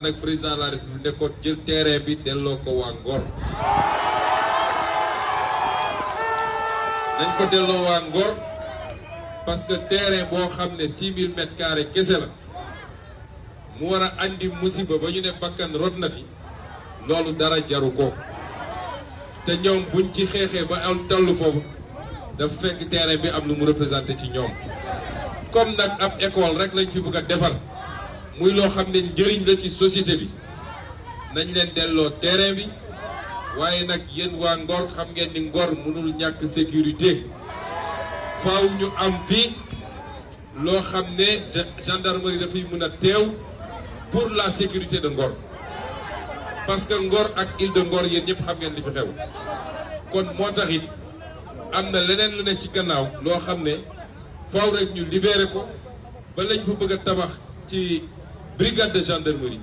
nag président de la République ne ko jël terrain bi delloo ko waa Ngor nañ ko delloo waa Ngor parce que terrain boo xam ne 6000 mètres carrés kese la mu war a andi musiba ba ñu ne bakkan rot na fi loolu dara jaru ko te ñoom buñ ci xeexee ba am tollu foofu dafa fekk terrain bi am lu mu représenté ci ñoom comme nag ab école rek lañ fi bëgg a defar muy loo xam ne njëriñ la ci société bi nañ leen delloo terrain bi waaye nag yéen waa Ngor xam ngeen ni Ngor mënul ñàkk sécurité faaw ñu am fi loo xam ne gendarmerie dafay mën a teew pour la sécurité de Ngor parce que Ngor ak île de Ngor yéen ñëpp xam ngeen li fi xew kon moo tax it am na leneen lu ne ci gannaaw loo xam ne faaw rek ñu libéré ko ba lañ fa bëgg a tabax ci brigade de gendarmerie